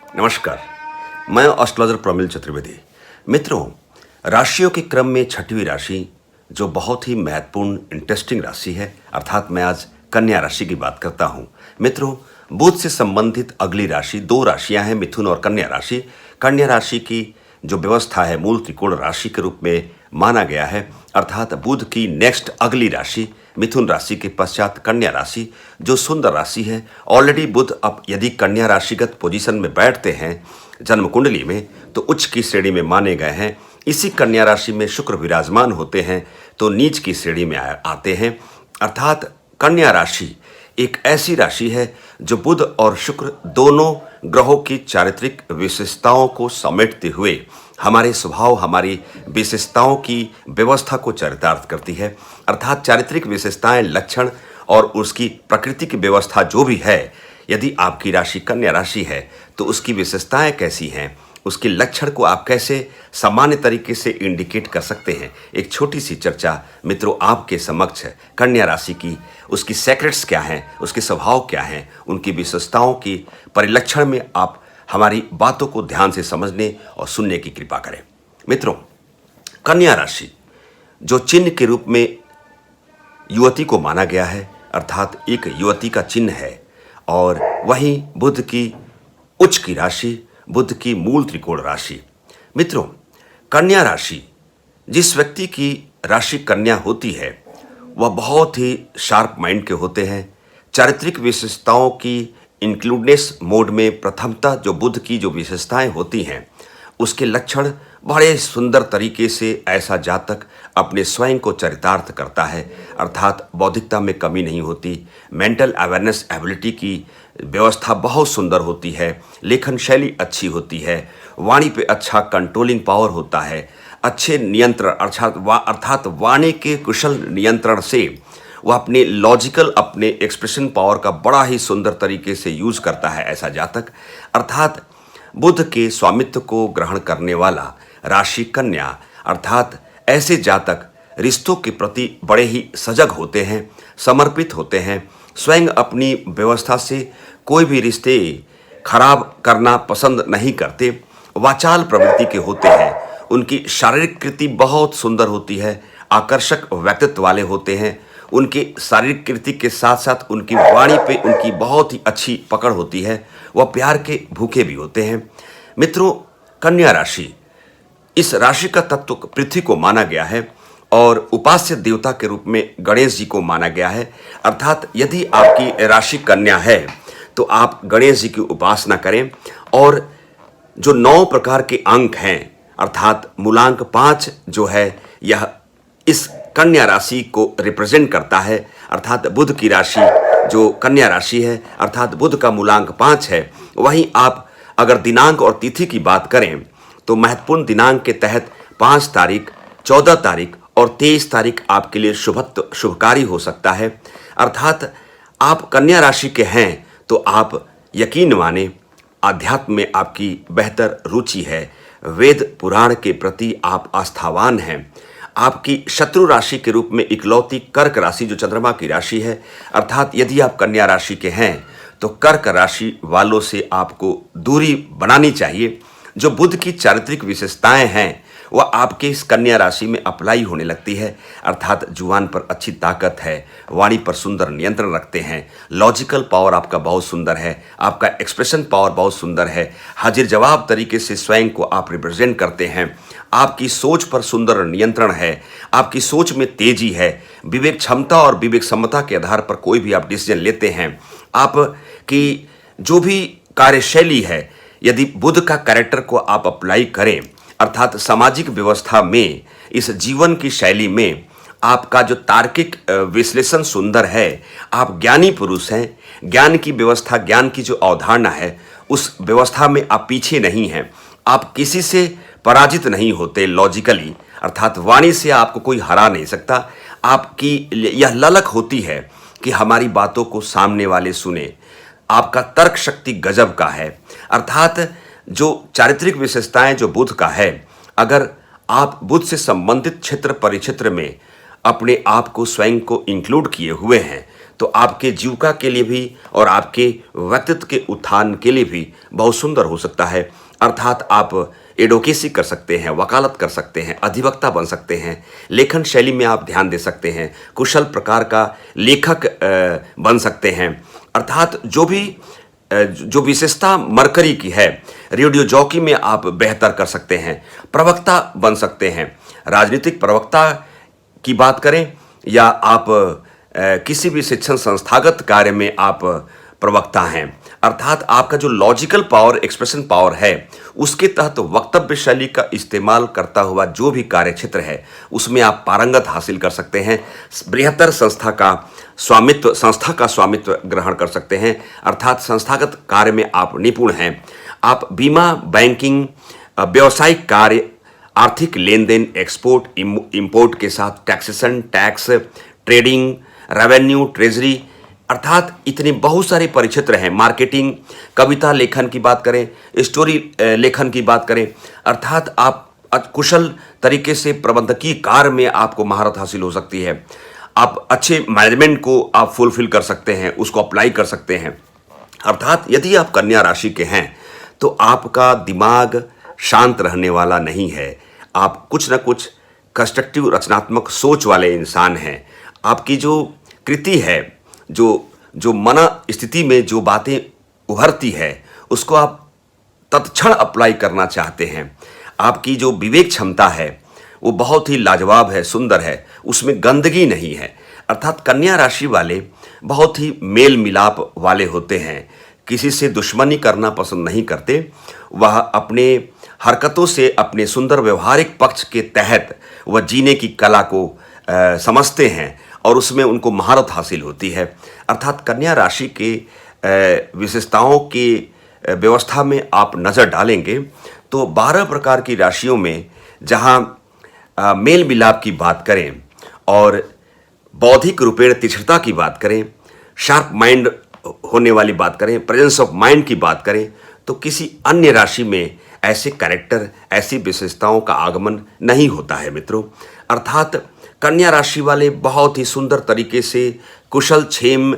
नमस्कार। मैं एस्ट्रोलॉजर प्रमिल चतुर्वेदी। मित्रों, राशियों के क्रम में छठवीं राशि जो बहुत ही महत्वपूर्ण इंटरेस्टिंग राशि है, अर्थात मैं आज कन्या राशि की बात करता हूं। मित्रों, बुध से संबंधित अगली राशि दो राशियां हैं, मिथुन और कन्या राशि। कन्या राशि की जो व्यवस्था है मूल त्रिकोण राशि के रूप में माना गया है, अर्थात बुध की नेक्स्ट अगली राशि मिथुन राशि के पश्चात कन्या राशि जो सुंदर राशि है। ऑलरेडी बुध अब यदि कन्या राशिगत पोजीशन में बैठते हैं जन्म कुंडली में तो उच्च की श्रेणी में माने गए हैं। इसी कन्या राशि में शुक्र विराजमान होते हैं तो नीच की श्रेणी में आते हैं। अर्थात कन्या राशि एक ऐसी राशि है जो बुध और शुक्र दोनों ग्रहों की चारित्रिक विशेषताओं को समेटते हुए हमारे स्वभाव, हमारी विशेषताओं की व्यवस्था को चरितार्थ करती है। अर्थात चारित्रिक विशेषताएं, लक्षण और उसकी प्रकृति की व्यवस्था जो भी है, यदि आपकी राशि कन्या राशि है तो उसकी विशेषताएं कैसी हैं, उसके लक्षण को आप कैसे सामान्य तरीके से इंडिकेट कर सकते हैं। एक छोटी सी चर्चा मित्रों आपके समक्ष है कन्या राशि की, उसकी सेक्रेट्स क्या हैं, उसके स्वभाव क्या हैं, उनकी विशेषताओं की परिलक्षण में आप हमारी बातों को ध्यान से समझने और सुनने की कृपा करें। मित्रों, कन्या राशि जो चिन्ह के रूप में युवती को माना गया है, अर्थात एक युवती का चिन्ह है, और वहीं बुध की उच्च की राशि, बुध की मूल त्रिकोण राशि। मित्रों, कन्या राशि जिस व्यक्ति की राशि कन्या होती है वह बहुत ही शार्प माइंड के होते हैं। चारित्रिक विशेषताओं की इंक्लूडनेस मोड में प्रथमतः जो बुध की जो विशेषताएं होती हैं उसके लक्षण बड़े सुंदर तरीके से ऐसा जातक अपने स्वयं को चरितार्थ करता है। अर्थात बौद्धिकता में कमी नहीं होती, मेंटल अवेयरनेस एबिलिटी की व्यवस्था बहुत सुंदर होती है, लेखन शैली अच्छी होती है, वाणी पे अच्छा कंट्रोलिंग पावर होता है, अच्छे नियंत्रण अर्थात वाणी के कुशल नियंत्रण से वह अपने लॉजिकल अपने एक्सप्रेशन पावर का बड़ा ही सुंदर तरीके से यूज करता है ऐसा जातक। अर्थात बुध के स्वामित्व को ग्रहण करने वाला राशि कन्या, अर्थात ऐसे जातक रिश्तों के प्रति बड़े ही सजग होते हैं, समर्पित होते हैं, स्वयं अपनी व्यवस्था से कोई भी रिश्ते खराब करना पसंद नहीं करते, वाचाल प्रवृत्ति के होते हैं, उनकी शारीरिक कृति बहुत सुंदर होती है, आकर्षक व्यक्तित्व वाले होते हैं, उनकी शारीरिक कृति के साथ साथ उनकी वाणी पे उनकी बहुत ही अच्छी पकड़ होती है, वह प्यार के भूखे भी होते हैं। मित्रों, कन्या राशि इस राशि का तत्व पृथ्वी को माना गया है और उपास्य देवता के रूप में गणेश जी को माना गया है। अर्थात यदि आपकी राशि कन्या है तो आप गणेश जी की उपासना करें, और जो 9 प्रकार के अंक हैं अर्थात मूलांक 5 जो है यह इस कन्या राशि को रिप्रेजेंट करता है। अर्थात बुध की राशि जो कन्या राशि है, अर्थात बुध का मूलांक 5 है। वहीं आप अगर दिनांक और तिथि की बात करें तो महत्वपूर्ण दिनांक के तहत 5 तारीख, 14 तारीख और 23 तारीख आपके लिए शुभकारी हो सकता है। अर्थात आप कन्या राशि के हैं तो आप यकीन माने आध्यात्म में आपकी बेहतर रुचि है, वेद पुराण के प्रति आप आस्थावान हैं। आपकी शत्रु राशि के रूप में इकलौती कर्क राशि जो चंद्रमा की राशि है, अर्थात यदि आप कन्या राशि के हैं तो कर्क राशि वालों से आपको दूरी बनानी चाहिए। जो बुध की चारित्रिक विशेषताएं हैं वह आपके इस कन्या राशि में अप्लाई होने लगती है। अर्थात जुबान पर अच्छी ताकत है, वाणी पर सुंदर नियंत्रण रखते हैं, लॉजिकल पावर आपका बहुत सुंदर है, आपका एक्सप्रेशन पावर बहुत सुंदर है, हाजिर जवाब तरीके से स्वयं को आप रिप्रेजेंट करते हैं, आपकी सोच पर सुंदर नियंत्रण है, आपकी सोच में तेजी है, विवेक क्षमता और विवेक क्षमता के आधार पर कोई भी आप डिसीजन लेते हैं। आपकी जो भी कार्यशैली है, यदि बुध का कैरेक्टर को आप अप्लाई करें, अर्थात सामाजिक व्यवस्था में इस जीवन की शैली में आपका जो तार्किक विश्लेषण सुंदर है, आप ज्ञानी पुरुष हैं, ज्ञान की व्यवस्था, ज्ञान की जो अवधारणा है उस व्यवस्था में आप पीछे नहीं हैं, आप किसी से पराजित नहीं होते लॉजिकली, अर्थात वाणी से आपको कोई हरा नहीं सकता। आपकी यह ललक होती है कि हमारी बातों को सामने वाले सुने, आपका तर्क शक्ति गजब का है। अर्थात जो चारित्रिक विशेषताएं जो बुध का है, अगर आप बुध से संबंधित क्षेत्र परिक्षेत्र में अपने आप को स्वयं को इंक्लूड किए हुए हैं तो आपके जीविका के लिए भी और आपके व्यक्तित्व के उत्थान के लिए भी बहुत सुंदर हो सकता है। अर्थात आप एडवोकेसी कर सकते हैं, वकालत कर सकते हैं, अधिवक्ता बन सकते हैं, लेखन शैली में आप ध्यान दे सकते हैं, कुशल प्रकार का लेखक बन सकते हैं। अर्थात जो विशेषता मरकरी की है, रेडियो जॉकी में आप बेहतर कर सकते हैं, प्रवक्ता बन सकते हैं। राजनीतिक प्रवक्ता की बात करें या आप किसी भी शिक्षण संस्थागत कार्य में आप प्रवक्ता हैं, अर्थात आपका जो लॉजिकल पावर, एक्सप्रेशन पावर है, उसके तहत वक्तव्य शैली का इस्तेमाल करता हुआ जो भी कार्य क्षेत्र है उसमें आप पारंगत हासिल कर सकते हैं। बृहत्तर संस्था का स्वामित्व ग्रहण कर सकते हैं, अर्थात संस्थागत कार्य में आप निपुण हैं। आप बीमा, बैंकिंग, व्यावसायिक कार्य, आर्थिक लेन देन, एक्सपोर्ट इंपोर्ट के साथ taxation, tax, trading, revenue, treasury, अर्थात इतने बहुत सारे परिक्षेत्र हैं। मार्केटिंग, कविता लेखन की बात करें, स्टोरी लेखन की बात करें, अर्थात आप कुशल तरीके से प्रबंधकीय कार्य में आपको महारत हासिल हो सकती है। आप अच्छे मैनेजमेंट को आप फुलफिल कर सकते हैं, उसको अप्लाई कर सकते हैं। अर्थात यदि आप कन्या राशि के हैं तो आपका दिमाग शांत रहने वाला नहीं है। आप कुछ न कुछ कंस्ट्रक्टिव, रचनात्मक सोच वाले इंसान हैं। आपकी जो कृति है, जो मन स्थिति में जो बातें उभरती है, उसको आप तत्क्षण अप्लाई करना चाहते हैं। आपकी जो विवेक क्षमता है वो बहुत ही लाजवाब है, सुंदर है, उसमें गंदगी नहीं है। अर्थात कन्या राशि वाले बहुत ही मेल मिलाप वाले होते हैं, किसी से दुश्मनी करना पसंद नहीं करते। वह अपने हरकतों से, अपने सुंदर व्यवहारिक पक्ष के तहत वह जीने की कला को समझते हैं और उसमें उनको महारत हासिल होती है। अर्थात कन्या राशि के विशेषताओं की व्यवस्था में आप नज़र डालेंगे तो 12 प्रकार की राशियों में जहाँ मेल मिलाप की बात करें और बौद्धिक रूपेण तीक्ष्णता की बात करें, शार्प माइंड होने वाली बात करें, प्रेजेंस ऑफ माइंड की बात करें, तो किसी अन्य राशि में ऐसे कैरेक्टर, ऐसी विशेषताओं का आगमन नहीं होता है मित्रों। अर्थात कन्या राशि वाले बहुत ही सुंदर तरीके से कुशल क्षेम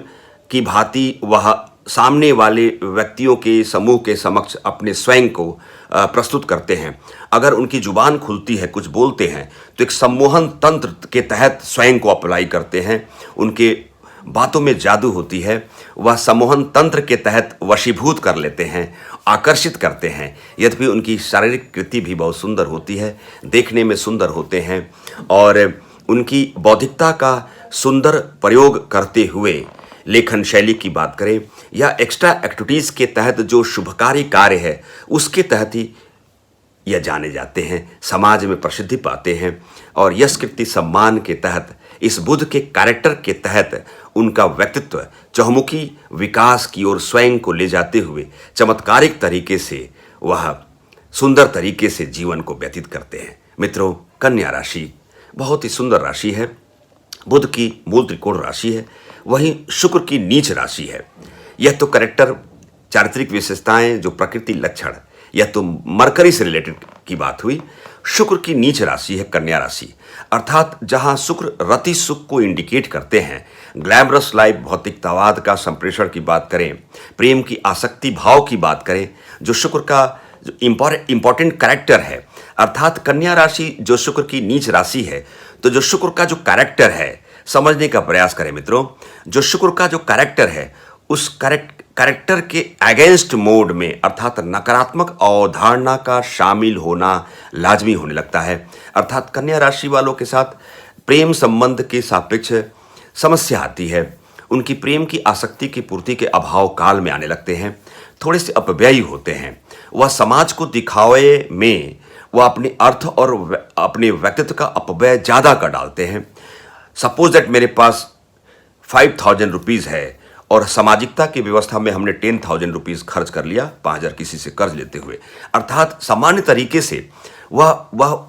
की भांति वह सामने वाले व्यक्तियों के समूह के समक्ष अपने स्वयं को प्रस्तुत करते हैं। अगर उनकी जुबान खुलती है, कुछ बोलते हैं, तो एक सम्मोहन तंत्र के तहत स्वयं को अप्लाई करते हैं। उनके बातों में जादू होती है, वह सम्मोहन तंत्र के तहत वशीभूत कर लेते हैं, आकर्षित करते हैं। यद्यपि उनकी शारीरिक कृति भी बहुत सुंदर होती है, देखने में सुंदर होते हैं और उनकी बौद्धिकता का सुंदर प्रयोग करते हुए लेखन शैली की बात करें या एक्स्ट्रा एक्टिविटीज़ के तहत जो शुभकारी कार्य है उसके तहत ही यह जाने जाते हैं, समाज में प्रसिद्धि पाते हैं। और यश कीर्ति सम्मान के तहत, इस बुध के कैरेक्टर के तहत उनका व्यक्तित्व चहुमुखी विकास की ओर स्वयं को ले जाते हुए चमत्कारिक तरीके से वह सुंदर तरीके से जीवन को व्यतीत करते हैं। मित्रों, कन्या राशि बहुत ही सुंदर राशि है, बुध की मूल त्रिकोण राशि है, वहीं शुक्र की नीच राशि है। यह तो कैरेक्टर, चारित्रिक विशेषताएं, जो प्रकृति लक्षण, यह तो मरकरी से रिलेटेड की बात हुई। शुक्र की नीच राशि है कन्या राशि, अर्थात जहां शुक्र रति सुख को इंडिकेट करते हैं, ग्लैमरस लाइफ, भौतिकतावाद का संप्रेषण की बात करें, प्रेम की आसक्ति भाव की बात करें, जो शुक्र का जो इंपॉर्टेंट कैरेक्टर है, अर्थात कन्या राशि जो शुक्र की नीच राशि है, तो जो शुक्र का जो कैरेक्टर है समझने का प्रयास करें मित्रों। जो शुक्र का जो कैरेक्टर है उस कैरेक्टर के अगेंस्ट मोड में, अर्थात नकारात्मक अवधारणा का शामिल होना लाजमी होने लगता है। अर्थात कन्या राशि वालों के साथ प्रेम संबंध के सापेक्ष समस्या आती है, उनकी प्रेम की आसक्ति की पूर्ति के अभाव काल में आने लगते हैं, थोड़े से अपव्ययी होते हैं। वह समाज को दिखावे में वह अपने अर्थ और अपने व्यक्तित्व का अपव्यय ज़्यादा कर डालते हैं। सपोज दैट मेरे पास 5000 रुपीज़ है और सामाजिकता की व्यवस्था में हमने 10,000 रुपीज़ खर्च कर लिया, 5,000 किसी से कर्ज लेते हुए। अर्थात सामान्य तरीके से वह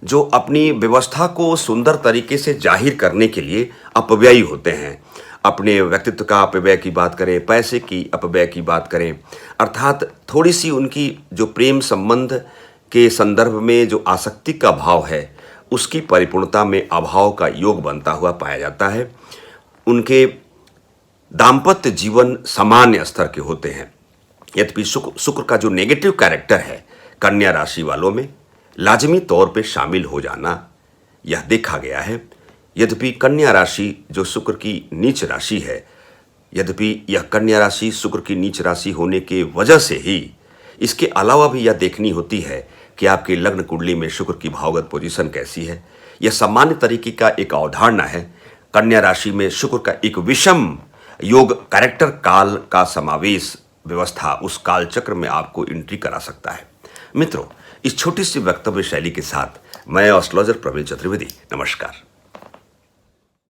जो अपनी व्यवस्था को सुंदर तरीके से जाहिर करने के लिए अपव्ययी होते हैं। अपने व्यक्तित्व का अपव्यय की बात करें, पैसे की अपव्यय की बात करें, अर्थात थोड़ी सी उनकी जो प्रेम संबंध के संदर्भ में जो आसक्ति का भाव है उसकी परिपूर्णता में अभाव का योग बनता हुआ पाया जाता है। उनके दाम्पत्य जीवन सामान्य स्तर के होते हैं। यद्यपि शुक्र का जो नेगेटिव कैरेक्टर है कन्या राशि वालों में लाजमी तौर पे शामिल हो जाना यह देखा गया है। यद्यपि कन्या राशि जो शुक्र की नीच राशि है, यद्यपि यह कन्या राशि शुक्र की नीच राशि होने के वजह से ही इसके अलावा भी यह देखनी होती है कि आपकी लग्न कुंडली में शुक्र की भावगत पोजीशन कैसी है। यह सामान्य तरीके का एक अवधारणा है। कन्या राशि में शुक्र का एक विषम योग कैरेक्टर काल का समावेश व्यवस्था उस काल चक्र में आपको एंट्री करा सकता है। मित्रों, इस छोटी सी वक्तव्य शैली के साथ मैं एस्ट्रोलॉजर प्रवीण चतुर्वेदी, नमस्कार।